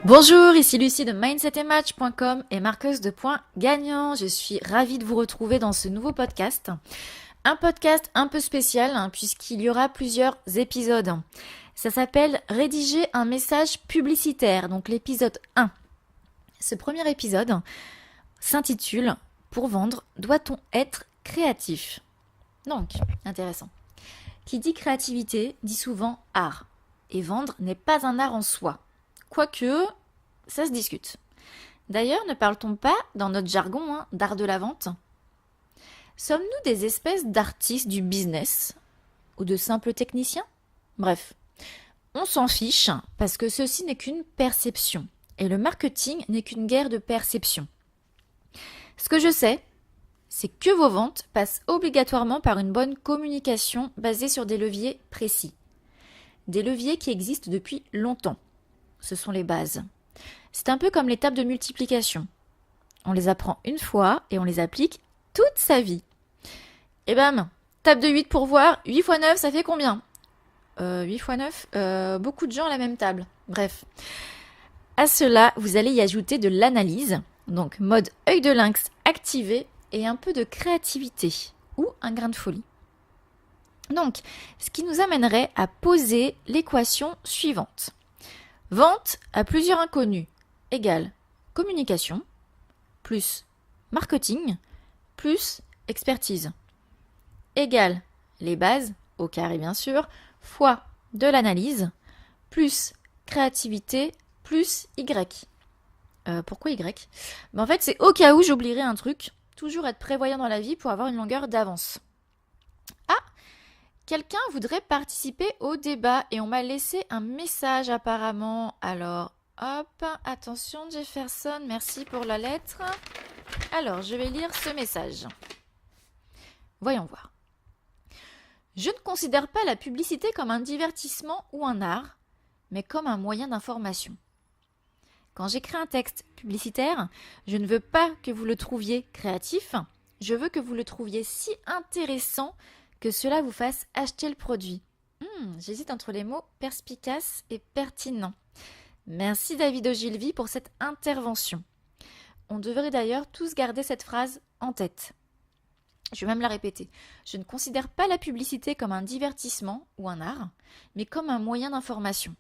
Bonjour, ici Lucie de mindsetandmatch.com et marqueuse de points gagnants. Je suis ravie de vous retrouver dans ce nouveau podcast. Un podcast un peu spécial puisqu'il y aura plusieurs épisodes. Ça s'appelle Rédiger un message publicitaire, donc l'épisode 1. Ce premier épisode s'intitule Pour vendre, doit-on être créatif? Donc, intéressant. Qui dit créativité dit souvent art. Et vendre n'est pas un art en soi. Quoique, ça se discute. D'ailleurs, ne parle-t-on pas, dans notre jargon, d'art de la vente? Sommes-nous des espèces d'artistes du business? Ou de simples techniciens? Bref, on s'en fiche, parce que ceci n'est qu'une perception. Et le marketing n'est qu'une guerre de perception. Ce que je sais, c'est que vos ventes passent obligatoirement par une bonne communication basée sur des leviers précis. Des leviers qui existent depuis longtemps. Ce sont les bases. C'est un peu comme les tables de multiplication. On les apprend une fois et on les applique toute sa vie. Et bam, table de 8 pour voir, 8 x 9, ça fait combien 8 x 9, beaucoup de gens à la même table. Bref. À cela, vous allez y ajouter de l'analyse, donc mode œil de lynx activé et un peu de créativité ou un grain de folie. Donc, ce qui nous amènerait à poser l'équation suivante. Vente à plusieurs inconnus égale communication plus marketing plus expertise égale les bases, au carré bien sûr, fois de l'analyse plus créativité plus Y. Pourquoi Y? En fait, c'est au cas où j'oublierais un truc. Toujours être prévoyant dans la vie pour avoir une longueur d'avance. Ah! Quelqu'un voudrait participer au débat et on m'a laissé un message apparemment. Alors, hop, attention Jefferson, merci pour la lettre. Alors, je vais lire ce message. Voyons voir. Je ne considère pas la publicité comme un divertissement ou un art, mais comme un moyen d'information. Quand j'écris un texte publicitaire, je ne veux pas que vous le trouviez créatif, je veux que vous le trouviez si intéressant que cela vous fasse acheter le produit. J'hésite entre les mots perspicace et pertinent. Merci David Ogilvy pour cette intervention. On devrait d'ailleurs tous garder cette phrase en tête. Je vais même la répéter. Je ne considère pas la publicité comme un divertissement ou un art, mais comme un moyen d'information.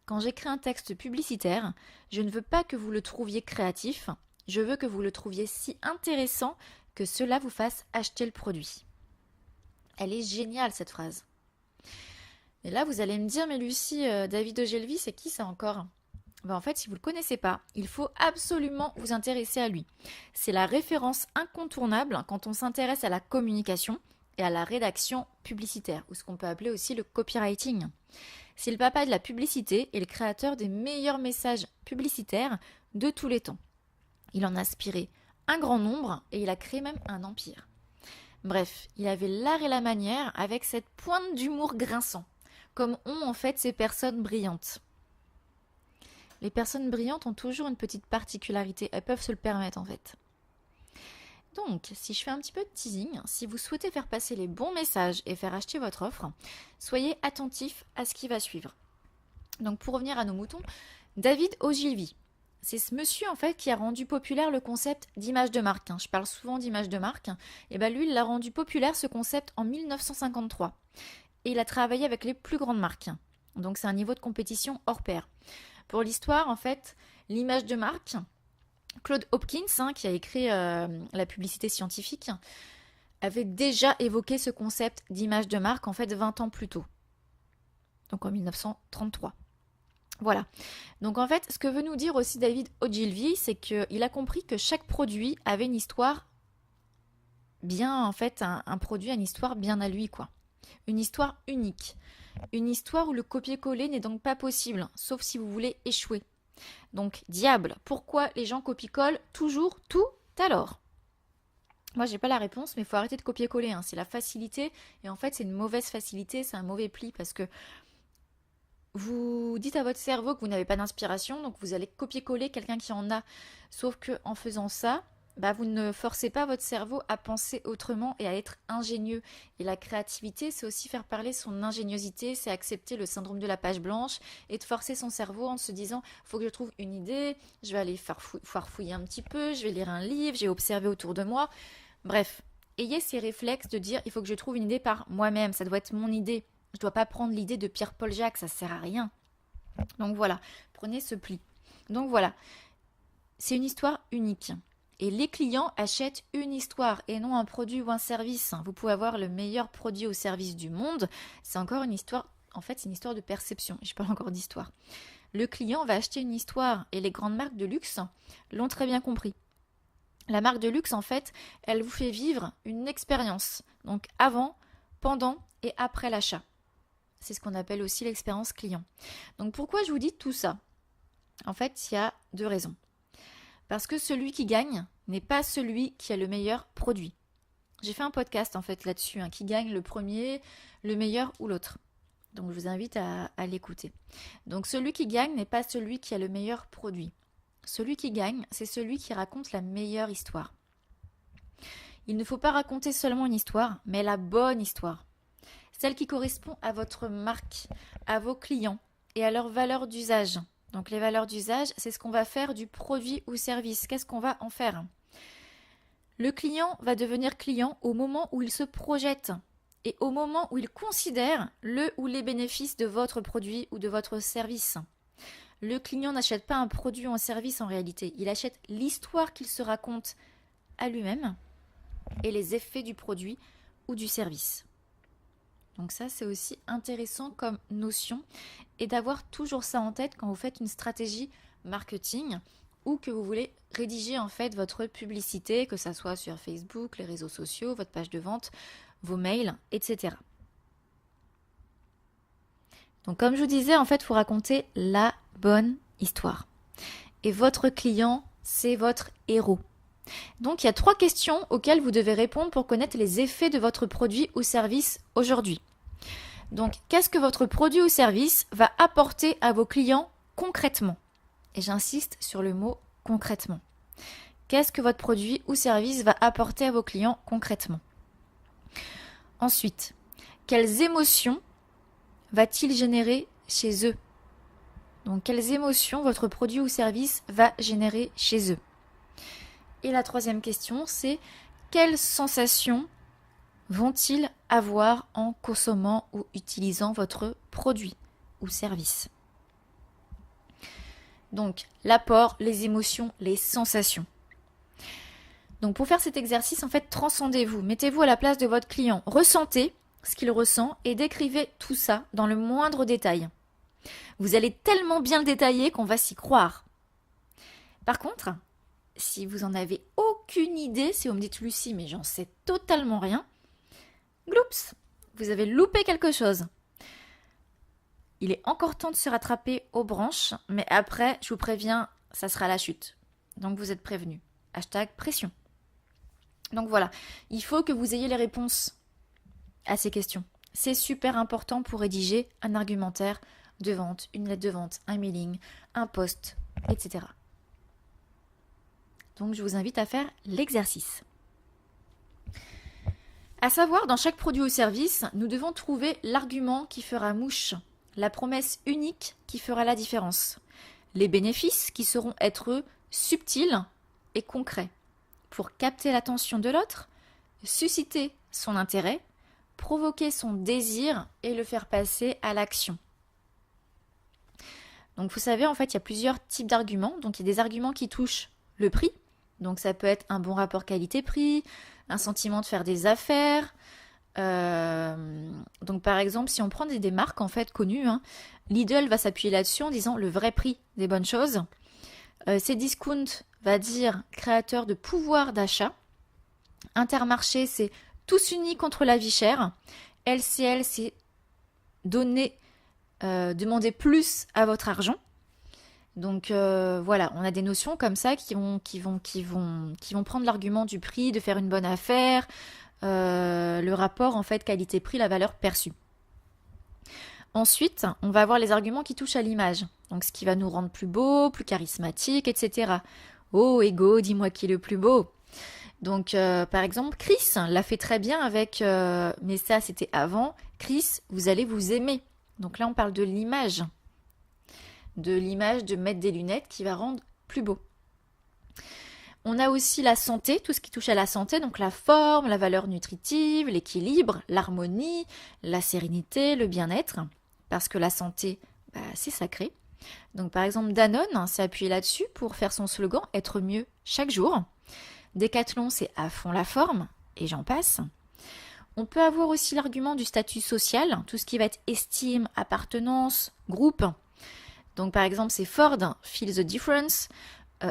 Quand j'écris un texte publicitaire, je ne veux pas que vous le trouviez créatif, je veux que vous le trouviez si intéressant que cela vous fasse acheter le produit. Elle est géniale cette phrase. Et là, vous allez me dire, mais Lucie, David Ogilvy, c'est qui ça encore? En fait, si vous ne le connaissez pas, il faut absolument vous intéresser à lui. C'est la référence incontournable quand on s'intéresse à la communication et à la rédaction publicitaire, ou ce qu'on peut appeler aussi le copywriting. C'est le papa de la publicité et le créateur des meilleurs messages publicitaires de tous les temps. Il en a inspiré un grand nombre et il a créé même un empire. Bref, il avait l'art et la manière avec cette pointe d'humour grinçant, comme ont en fait ces personnes brillantes. Les personnes brillantes ont toujours une petite particularité, elles peuvent se le permettre en fait. Donc, si je fais un petit peu de teasing, si vous souhaitez faire passer les bons messages et faire acheter votre offre, soyez attentifs à ce qui va suivre. Donc, pour revenir à nos moutons, David Ogilvy. C'est ce monsieur en fait qui a rendu populaire le concept d'image de marque. Je parle souvent d'image de marque. Et bien lui, il a rendu populaire ce concept en 1953. Et il a travaillé avec les plus grandes marques. Donc c'est un niveau de compétition hors pair. Pour l'histoire, en fait, l'image de marque, Claude Hopkins, qui a écrit la publicité scientifique, avait déjà évoqué ce concept d'image de marque en fait 20 ans plus tôt. Donc en 1933. Voilà. Donc en fait, ce que veut nous dire aussi David Ogilvy, c'est qu'il a compris que chaque produit avait une histoire bien, en fait, un produit a une histoire bien à lui, quoi. Une histoire unique. Une histoire où le copier-coller n'est donc pas possible, sauf si vous voulez échouer. Donc, diable, pourquoi les gens copient-collent toujours tout alors? Moi, j'ai pas la réponse, mais il faut arrêter de copier-coller. C'est la facilité, et en fait, c'est une mauvaise facilité, c'est un mauvais pli, parce que vous dites à votre cerveau que vous n'avez pas d'inspiration, donc vous allez copier-coller quelqu'un qui en a. Sauf qu'en faisant ça, vous ne forcez pas votre cerveau à penser autrement et à être ingénieux. Et la créativité, c'est aussi faire parler son ingéniosité, c'est accepter le syndrome de la page blanche et de forcer son cerveau en se disant « faut que je trouve une idée, je vais aller farfouiller un petit peu, je vais lire un livre, j'ai observé autour de moi ». Bref, ayez ces réflexes de dire « il faut que je trouve une idée par moi-même, ça doit être mon idée. Je ne dois pas prendre l'idée de Pierre-Paul Jacques, ça ne sert à rien ». Donc voilà, prenez ce pli. Donc voilà, c'est une histoire unique. Et les clients achètent une histoire et non un produit ou un service. Vous pouvez avoir le meilleur produit ou service du monde. C'est encore une histoire, en fait, c'est une histoire de perception. Je parle encore d'histoire. Le client va acheter une histoire et les grandes marques de luxe l'ont très bien compris. La marque de luxe, en fait, elle vous fait vivre une expérience. Donc avant, pendant et après l'achat. C'est ce qu'on appelle aussi l'expérience client. Donc pourquoi je vous dis tout ça ? En fait, il y a 2 raisons. Parce que celui qui gagne n'est pas celui qui a le meilleur produit. J'ai fait un podcast en fait là-dessus, qui gagne le premier, le meilleur ou l'autre. Donc je vous invite à l'écouter. Donc celui qui gagne n'est pas celui qui a le meilleur produit. Celui qui gagne, c'est celui qui raconte la meilleure histoire. Il ne faut pas raconter seulement une histoire, mais la bonne histoire. Celle qui correspond à votre marque, à vos clients et à leurs valeurs d'usage. Donc les valeurs d'usage, c'est ce qu'on va faire du produit ou service. Qu'est-ce qu'on va en faire ? Le client va devenir client au moment où il se projette et au moment où il considère le ou les bénéfices de votre produit ou de votre service. Le client n'achète pas un produit ou un service en réalité. Il achète l'histoire qu'il se raconte à lui-même et les effets du produit ou du service. Donc ça, c'est aussi intéressant comme notion et d'avoir toujours ça en tête quand vous faites une stratégie marketing ou que vous voulez rédiger en fait votre publicité, que ça soit sur Facebook, les réseaux sociaux, votre page de vente, vos mails, etc. Donc comme je vous disais, en fait, il faut raconter la bonne histoire. Et votre client, c'est votre héros. Donc il y a 3 questions auxquelles vous devez répondre pour connaître les effets de votre produit ou service aujourd'hui. Donc qu'est-ce que votre produit ou service va apporter à vos clients concrètement ? Et j'insiste sur le mot concrètement. Qu'est-ce que votre produit ou service va apporter à vos clients concrètement ? Ensuite, quelles émotions va-t-il générer chez eux ? Donc quelles émotions votre produit ou service va générer chez eux ? Et la 3e question, c'est quelles sensations vont-ils avoir en consommant ou utilisant votre produit ou service ? Donc l'apport, les émotions, les sensations. Donc pour faire cet exercice, en fait, transcendez-vous, mettez-vous à la place de votre client, ressentez ce qu'il ressent et décrivez tout ça dans le moindre détail. Vous allez tellement bien le détailler qu'on va s'y croire. Par contre, si vous en avez aucune idée, si vous me dites Lucie, mais j'en sais totalement rien, gloups, vous avez loupé quelque chose. Il est encore temps de se rattraper aux branches, mais après, je vous préviens, ça sera la chute. Donc vous êtes prévenus. #pression. Donc voilà, il faut que vous ayez les réponses à ces questions. C'est super important pour rédiger un argumentaire de vente, une lettre de vente, un mailing, un post, etc. Donc je vous invite à faire l'exercice. À savoir, dans chaque produit ou service, nous devons trouver l'argument qui fera mouche, la promesse unique qui fera la différence, les bénéfices qui sauront être subtils et concrets pour capter l'attention de l'autre, susciter son intérêt, provoquer son désir et le faire passer à l'action. Donc vous savez, en fait, il y a plusieurs types d'arguments. Donc il y a des arguments qui touchent le prix. Donc ça peut être un bon rapport qualité-prix, un sentiment de faire des affaires. Donc par exemple, si on prend des marques en fait connues, Lidl va s'appuyer là-dessus en disant le vrai prix des bonnes choses. Cdiscount va dire créateur de pouvoir d'achat. Intermarché, c'est tous unis contre la vie chère. LCL, c'est donner, demander plus à votre argent. Donc voilà, on a des notions comme ça qui vont prendre l'argument du prix, de faire une bonne affaire, le rapport en fait qualité-prix, la valeur perçue. Ensuite, on va avoir les arguments qui touchent à l'image. Donc ce qui va nous rendre plus beau, plus charismatique, etc. Oh, Ego, dis-moi qui est le plus beau. Donc, par exemple, Chris l'a fait très bien avec, mais ça c'était avant, Chris, vous allez vous aimer. Donc là, on parle de l'image de mettre des lunettes qui va rendre plus beau. On a aussi la santé, tout ce qui touche à la santé, donc la forme, la valeur nutritive, l'équilibre, l'harmonie, la sérénité, le bien-être, parce que la santé, c'est sacré. Donc par exemple, Danone s'est appuyé là-dessus pour faire son slogan « Être mieux chaque jour ». Decathlon, c'est à fond la forme, et j'en passe. On peut avoir aussi l'argument du statut social, tout ce qui va être estime, appartenance, groupe. Donc par exemple, c'est Ford, Feel the Difference,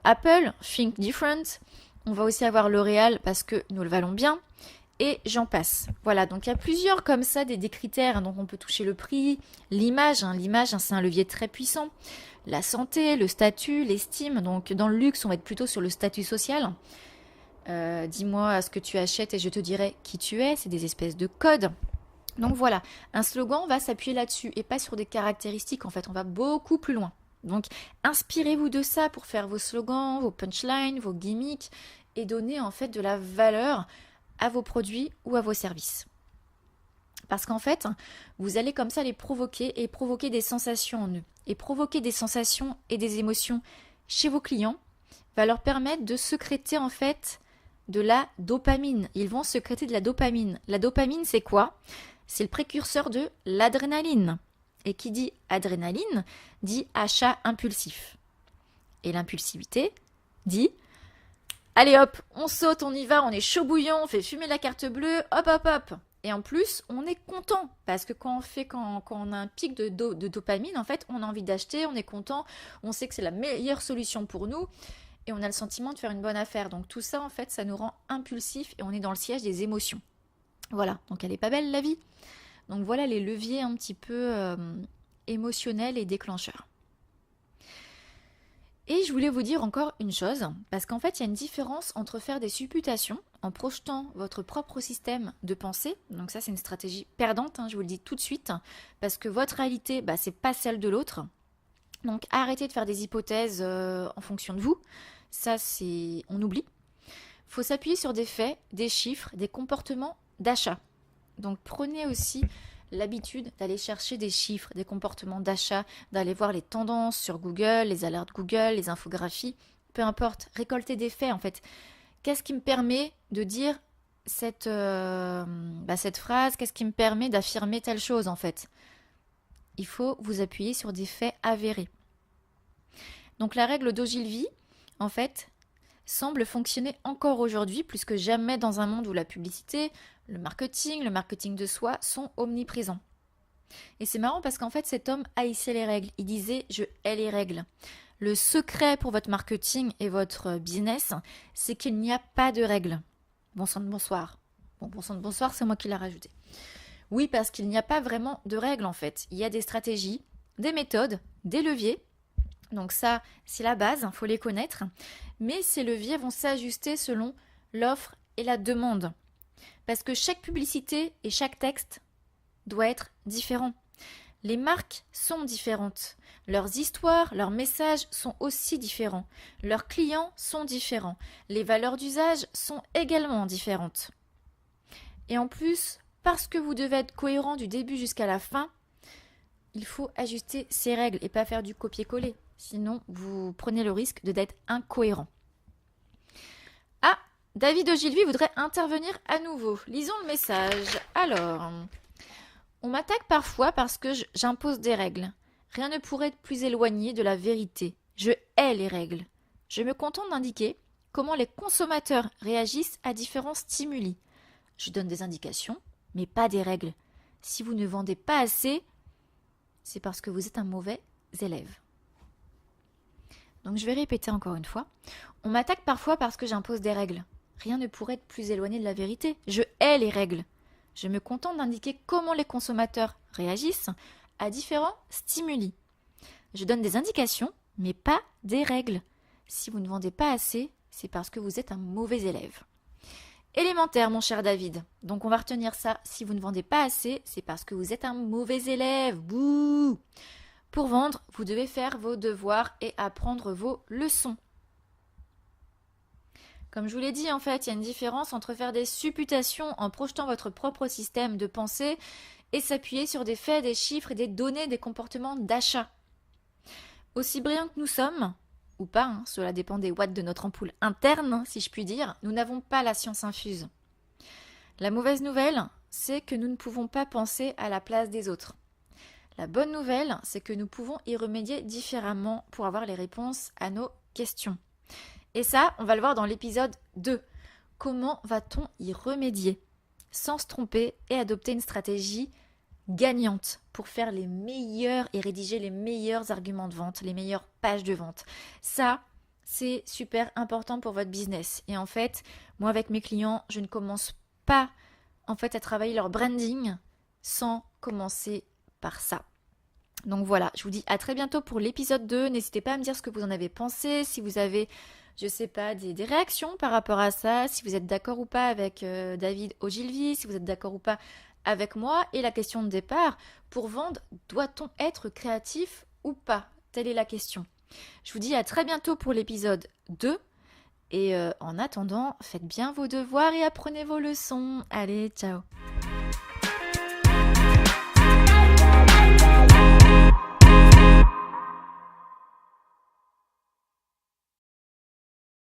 Apple, Think Different. On va aussi avoir L'Oréal parce que nous le valons bien. Et j'en passe. Voilà, donc il y a plusieurs comme ça, des critères. Donc on peut toucher le prix, l'image. L'image, c'est un levier très puissant. La santé, le statut, l'estime. Donc dans le luxe, on va être plutôt sur le statut social. Dis-moi ce que tu achètes et je te dirai qui tu es. C'est des espèces de codes. Donc voilà, un slogan va s'appuyer là-dessus et pas sur des caractéristiques. En fait, on va beaucoup plus loin. Donc, inspirez-vous de ça pour faire vos slogans, vos punchlines, vos gimmicks et donner en fait de la valeur à vos produits ou à vos services. Parce qu'en fait, vous allez comme ça les provoquer et provoquer des sensations en eux. Et provoquer des sensations et des émotions chez vos clients va leur permettre de sécréter en fait de la dopamine. Ils vont sécréter de la dopamine. La dopamine, c'est quoi ? C'est le précurseur de l'adrénaline. Et qui dit adrénaline, dit achat impulsif. Et l'impulsivité dit allez hop, on saute, on y va, on est chaud bouillant, on fait fumer la carte bleue, hop hop hop. Et en plus, on est content parce que quand on a un pic de dopamine, en fait, on a envie d'acheter, on est content, on sait que c'est la meilleure solution pour nous et on a le sentiment de faire une bonne affaire. Donc tout ça, en fait, ça nous rend impulsifs et on est dans le siège des émotions. Voilà, donc elle est pas belle la vie. Donc voilà les leviers un petit peu émotionnels et déclencheurs. Et je voulais vous dire encore une chose, parce qu'en fait il y a une différence entre faire des supputations en projetant votre propre système de pensée, donc ça c'est une stratégie perdante, je vous le dis tout de suite, parce que votre réalité, c'est pas celle de l'autre. Donc arrêtez de faire des hypothèses en fonction de vous, ça c'est on oublie. Il faut s'appuyer sur des faits, des chiffres, des comportements d'achat. Donc prenez aussi l'habitude d'aller chercher des chiffres, des comportements d'achat, d'aller voir les tendances sur Google, les alertes Google, les infographies, peu importe, récoltez des faits en fait. Qu'est-ce qui me permet de dire cette phrase, qu'est-ce qui me permet d'affirmer telle chose en fait? Il faut vous appuyer sur des faits avérés. Donc la règle d'Ogilvy, en fait, semble fonctionner encore aujourd'hui plus que jamais dans un monde où la publicité, le marketing de soi sont omniprésents. Et c'est marrant parce qu'en fait cet homme haïssait les règles. Il disait « je hais les règles ». Le secret pour votre marketing et votre business, c'est qu'il n'y a pas de règles. Bon sang de bonsoir. Bon sang de bonsoir, c'est moi qui l'ai rajouté. Oui, parce qu'il n'y a pas vraiment de règles en fait. Il y a des stratégies, des méthodes, des leviers. Donc ça, c'est la base, il faut les connaître. Mais ces leviers vont s'ajuster selon l'offre et la demande. Parce que chaque publicité et chaque texte doit être différent. Les marques sont différentes. Leurs histoires, leurs messages sont aussi différents. Leurs clients sont différents. Les valeurs d'usage sont également différentes. Et en plus, parce que vous devez être cohérent du début jusqu'à la fin, il faut ajuster ces règles et pas faire du copier-coller. Sinon, vous prenez le risque d'être incohérent. Ah, David Ogilvy voudrait intervenir à nouveau. Lisons le message. Alors, on m'attaque parfois parce que j'impose des règles. Rien ne pourrait être plus éloigné de la vérité. Je hais les règles. Je me contente d'indiquer comment les consommateurs réagissent à différents stimuli. Je donne des indications, mais pas des règles. Si vous ne vendez pas assez, c'est parce que vous êtes un mauvais élève. Donc je vais répéter encore une fois. On m'attaque parfois parce que j'impose des règles. Rien ne pourrait être plus éloigné de la vérité. Je hais les règles. Je me contente d'indiquer comment les consommateurs réagissent à différents stimuli. Je donne des indications, mais pas des règles. Si vous ne vendez pas assez, c'est parce que vous êtes un mauvais élève. Élémentaire, mon cher David. Donc on va retenir ça. Si vous ne vendez pas assez, c'est parce que vous êtes un mauvais élève. Bouh! Pour vendre, vous devez faire vos devoirs et apprendre vos leçons. Comme je vous l'ai dit, en fait, il y a une différence entre faire des supputations en projetant votre propre système de pensée et s'appuyer sur des faits, des chiffres et des données des comportements d'achat. Aussi brillants que nous sommes, ou pas, cela dépend des watts de notre ampoule interne, si je puis dire, nous n'avons pas la science infuse. La mauvaise nouvelle, c'est que nous ne pouvons pas penser à la place des autres. La bonne nouvelle, c'est que nous pouvons y remédier différemment pour avoir les réponses à nos questions. Et ça, on va le voir dans l'épisode 2. Comment va-t-on y remédier sans se tromper et adopter une stratégie gagnante pour faire les meilleurs et rédiger les meilleurs arguments de vente, les meilleures pages de vente. Ça, c'est super important pour votre business. Et en fait, moi avec mes clients, je ne commence pas à travailler leur branding sans commencer par ça. Donc voilà, je vous dis à très bientôt pour l'épisode 2. N'hésitez pas à me dire ce que vous en avez pensé, si vous avez, je sais pas, des réactions par rapport à ça, si vous êtes d'accord ou pas avec David Ogilvy, si vous êtes d'accord ou pas avec moi. Et la question de départ, pour vendre, doit-on être créatif ou pas? Telle est la question. Je vous dis à très bientôt pour l'épisode 2. Et en attendant, faites bien vos devoirs et apprenez vos leçons. Allez, ciao!